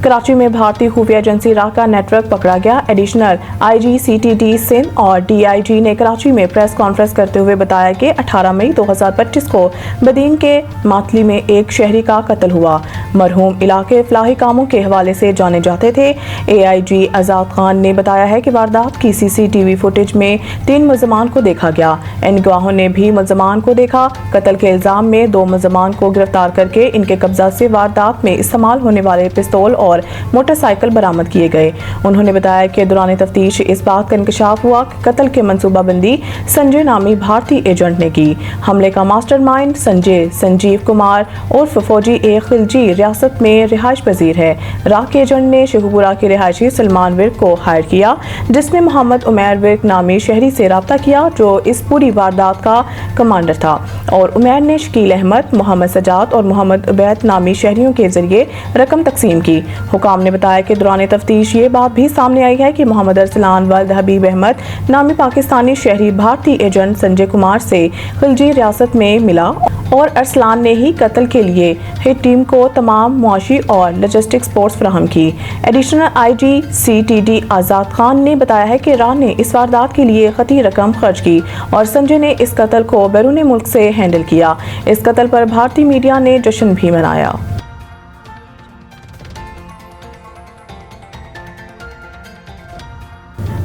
कराची में भारतीय खुफिया एजेंसी रा का नेटवर्क पकड़ा गया। एडिशनल IG CTD सिंध और DIG ने कराची में प्रेस कॉन्फ्रेंस करते हुए बताया कि 18 मई 2025 को बदीन के मातली में एक शहरी का कत्ल हुआ। मरहूम इलाके फलाही कामों के हवाले से जाने जाते थे। AIG आजाद खान ने बताया है कि वारदात की CCTV फुटेज में 3 मुलजमान को देखा गया। इन गवाहों ने भी मुलजमान को देखा। कत्ल के इल्जाम में 2 मुलजमान को गिरफ्तार करके इनके कब्जा से वारदात में इस्तेमाल होने वाले पिस्तौल और मोटरसाइकिल बरामद किए गए। उन्होंने बताया कि दौरान तफ्तीश इस बात का इंकशाफ हुआ कि कत्ल की मंसूबाबंदी संजय नामी भारतीय एजेंट ने की। हमले का मास्टरमाइंड संजीव कुमार उर्फ फौजी ए खिलजी रियासत में रिहाइश पजीर है। राक एजेंट ने शेखुपुरा के रिहायशी सलमान विर्क को हायर किया, जिसने मोहम्मद उमैर विर्क नामी शहरी से रब्ता किया जो इस पूरी वारदात का कमांडर था, और उमैर ने शकील अहमद, मोहम्मद सजाद और मोहम्मद उबैद नामी शहरियों के जरिए रकम तकसीम की। हुकाम ने बताया कि दौरान तफ्तीश ये बात भी सामने आई है कि मोहम्मद अरसलान वल्द हबीब अहमद नामी पाकिस्तानी शहरी भारतीय एजेंट संजय कुमार से खिलजी रियासत में मिला और अरसलान ने ही कत्ल के लिए हिट टीम को तमाम मुआशी और लॉजिस्टिक सपोर्ट फराहम की। एडिशनल IG CTD आजाद खान ने बताया है कि राह ने इस वारदात के लिए खती रकम खर्च की और संजय ने इस कत्ल को बैरून मुल्क से हैंडल किया। इस कत्ल पर भारतीय मीडिया ने जश्न भी मनाया।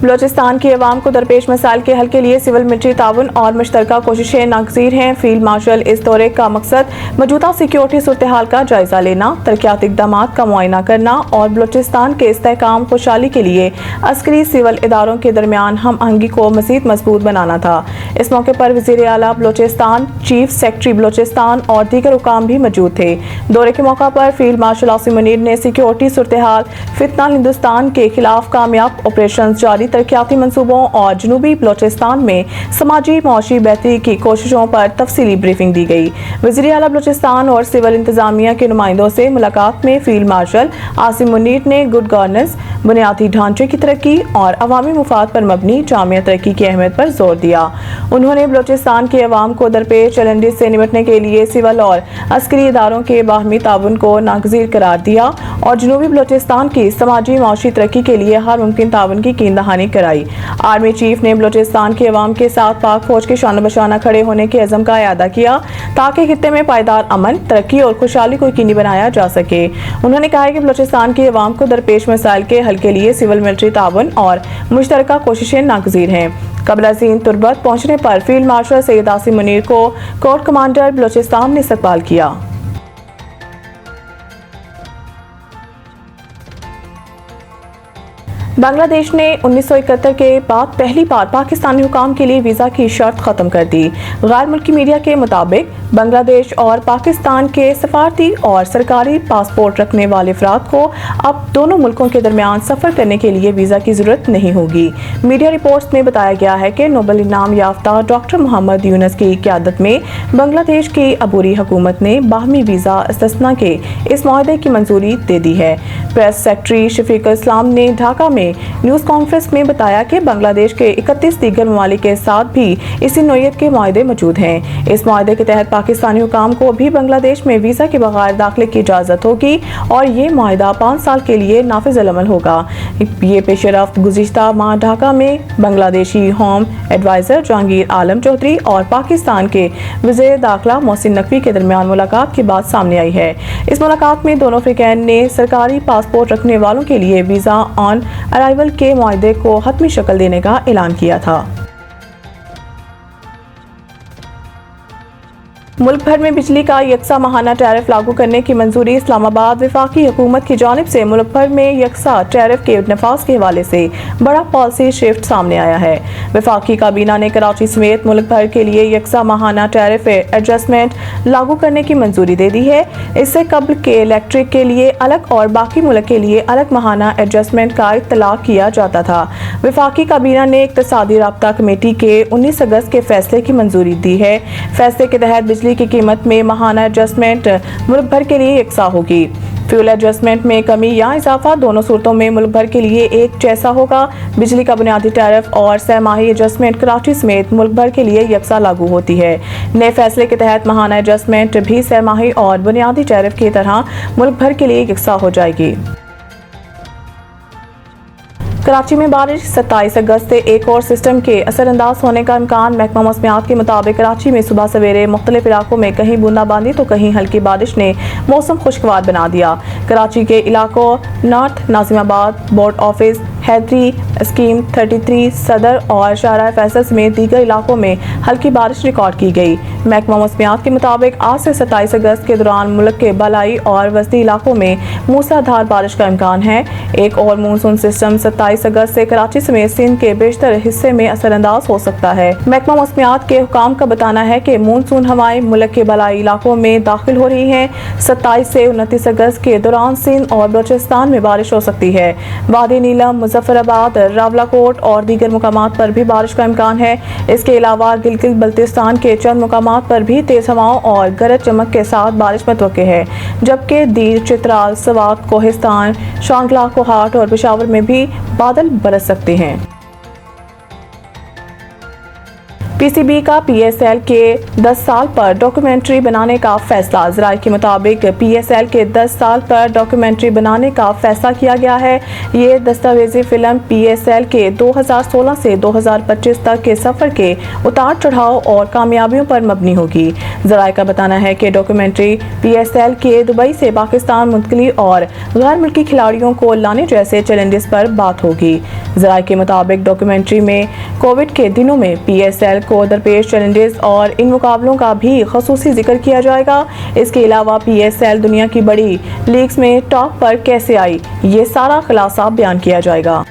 बलोचिस्तान की अवाम को दरपेश मसाइल के हल के लिए सिविल मिलिट्री ताउन और मुश्तरका कोशिशें नागज़ीर हैं। फील्ड मार्शल इस दौरे का मकसद मौजूदा सिक्योरिटी सूरत हाल का जायजा लेना, तरक्याती इक़दाम का मुआयना करना और बलोचिस्तान के इस्तेहकाम खुशहाली के लिए अस्करी सिविल इदारों के दरमियान हम आहंगी को मज़ीद मजबूत बनाना था। इस मौके पर वज़ीर आला बलोचिस्तान, चीफ सेक्रेटरी बलोचिस्तान और दीगर हुकाम भी मौजूद थे। दौरे के मौका पर फील्ड मार्शल आसिम मुनीर ने सिक्योरिटी सूरत हाल, फितना हिंदुस्तान के खिलाफ कामयाब ऑपरेशन जारी, तरक्याती मंसूबों और जनूबी बलोचिस्तान में समाजी मुआशी बेहतरी की कोशिशों पर तफसीली ब्रीफिंग दी गई। वज़ीर आला बलोचिस्तान और सिविल इंतजामिया के नुमाइंदों से मुलाकात में फील्ड मार्शल आसिम मुनीर ने गुड गवर्नेंस, बुनियादी ढांचे की तरक्की और अवामी मुफाद पर मबनी जामिया तरक्की की अहमियत पर जोर दिया। उन्होंने बलोचिस्तान के अवाम को दरपेश चैलेंजेस से निपटने के लिए सिविल और अस्करी इदारों के बाहमी ताउन को नागज़ीर करार दिया और जनूबी बलोचिस्तान की समाजी मुआशी तरक्की के लिए हर मुमकिन ताउन की कीनदहानी कराई। आर्मी चीफ ने बलोचिस्तान के अवाम के साथ पाक फौज के शान बशाना खड़े होने के अज़म का इयादा किया ताकि खित्ते में पायदार अमन, तरक्की और खुशहाली को यकीनी बनाया जा सके। उन्होंने कहा कि बलोचिस्तान के अवाम को दरपेश मसाइल के हल के लिए सिविल मिलिट्री ताउन और मुश्तरका कोशिशें नागज़ीर हैं। कबल अज़ीम तुर्बत पहुंचने पर फील्ड मार्शल सैयद आसिम मुनीर को कोर कमांडर बलोचिस्तान ने इस्तकबाल किया। बांग्लादेश ने 1971 के बाद पहली बार पाकिस्तानी हुकाम के लिए वीज़ा की शर्त ख़त्म कर दी। गैर मुल्की मीडिया के मुताबिक बांग्लादेश और पाकिस्तान के सफारती और सरकारी पासपोर्ट रखने वाले अफराद को अब दोनों मुल्कों के दरमियान सफ़र करने के लिए वीज़ा की ज़रूरत नहीं होगी। मीडिया रिपोर्ट्स में बताया गया है कि नोबेल इनाम याफ्ता डॉक्टर मोहम्मद यूनुस की क़यादत में बांग्लादेश की अबूरी हुकूमत ने बाहमी वीज़ा इस्तिस्ना के इस मुआहदे की मंजूरी दे दी है। प्रेस सेक्रेटरी शफीक इस्लाम ने ढाका में न्यूज़ कॉन्फ्रेंस में बताया कि बांग्लादेश के 31 दीगर ममालिक के साथ भी इसी नौयत के मुआहदे मौजूद हैं। इस मुआहदे के तहत पाकिस्तानी हुकाम को भी बांग्लादेश में वीज़ा के बगैर दाखिले की इजाज़त होगी और ये मुआहदा 5 साल के लिए नाफिज अमल होगा। ये पेशरफ्त गुज़िश्ता माह ढाका में बांग्लादेशी होम एडवाइज़र जहांगीर आलम चौधरी और पाकिस्तान के वज़ीर दाखिला मोहसिन नकवी के दरमियान मुलाकात की बात सामने आई है। इस मुलाकात में दोनों अफ्रीकैन ने सरकारी पासपोर्ट रखने वालों के लिए वीज़ा ऑन अराइवल के मुआहदे को हतमी शक्ल देने का ऐलान किया था। मुल्क भर में बिजली का यकसा माहाना टैरिफ लागू करने की मंजूरी। इस्लामाबाद वफाकी हुकूमत की जानिब से मुल्क भर में यकसा टैरिफ के नफाज के हवाले से बड़ा पॉलिसी शिफ्ट सामने आया है। वफाकी काबीना ने कराची समेत मुल्क भर के लिए यकसा माहाना टैरिफ एडजस्टमेंट लागू करने की मंजूरी दे दी है। इससे कबल के इलेक्ट्रिक के लिए अलग और बाकी मुल्क के लिए अलग माहाना एडजस्टमेंट का इत्तलाक किया जाता था। वफाकी काबीना ने इक्तिसादी राब्ता कमेटी के 19 अगस्त के फैसले की मंजूरी दी है। फैसले के तहत बिजली की कीमत में माहाना एडजस्टमेंट मुल्क भर के लिए यकसा होगी। फ्यूल एडजस्टमेंट में कमी या इजाफा दोनों सूरतों में मुल्क भर के लिए एक जैसा होगा। बिजली का बुनियादी टैरिफ और सहमाही एडजस्टमेंट कराची समेत मुल्क भर के लिए यकसा लागू होती है। नए फैसले के तहत माहाना एडजस्टमेंट भी सहमाही और बुनियादी टैरिफ की तरह मुल्क भर के लिए यकसा हो जाएगी। कराची में बारिश 27 अगस्त से एक और सिस्टम के असरअंदाज होने का इम्कान। महकमा मौसमियात के मुताबिक कराची में सुबह सवेरे मुख्तलिफ इलाकों में कहीं बूंदाबांदी तो कहीं हल्की बारिश ने मौसम खुशगवार बना दिया। कराची के इलाकों north Nazimabad, board office, Haideri, scheme 33, Saddar और शाहराह फैसल समेत दीगर इलाकों में हल्की बारिश रिकॉर्ड की गई। महकमा मौसमियात के मुताबिक आज से 27 अगस्त के दौरान मुल्क के बलाई और वस्ती इलाकों में मूसलाधार बारिश का इम्कान है। एक और मानसून सिस्टम 27 अगस्त से कराची समेत सिंध के बेशतर हिस्से में असरअंदाज हो सकता है। महकमा मौसमियात के हुकाम का बताना है कि मानसून हवाएं मुल्क के बलाई इलाकों में दाखिल हो रही हैं। 27 से 29 अगस्त के दौरान सिंध और बलूचिस्तान में बारिश हो सकती है। वादी नीलम, मुजफ्फराबाद, रावलाकोट और दीगर मुकामात पर भी बारिश का इम्कान है। इसके अलावा गिलगित बल्तिस्तान के चंद मुकामात पर भी तेज हवाओं और गरज चमक के साथ बारिश मुतवक्के है, जबकि दीर, चित्राल, सवात, कोहिस्तान, शांगला, कोहाट और पेशावर में भी बादल बरस सकते हैं। पीसीबी का पीएसएल के 10 साल पर डॉक्यूमेंट्री बनाने का फैसला। ज़राए के मुताबिक पीएसएल के 10 साल पर डॉक्यूमेंट्री बनाने का फैसला किया गया है। ये दस्तावेजी फिल्म पीएसएल के 2016 से 2025 तक के सफ़र के उतार चढ़ाव और कामयाबियों पर मबनी होगी। ज़राए का बताना है कि डॉक्यूमेंट्री पीएसएल के दुबई से पाकिस्तान मुंतकली और गैर मुल्की खिलाड़ियों को लाने जैसे चैलेंजेस पर बात होगी। ज़राए के मुताबिक डॉक्यूमेंट्री में कोविड के दिनों में पीएसएल को दरपेश चैलेंजेस और इन मुकाबलों का भी ख़ुसूसी जिक्र किया जाएगा। इसके अलावा पीएसएल दुनिया की बड़ी लीग्स में टॉप पर कैसे आई, ये सारा खुलासा बयान किया जाएगा।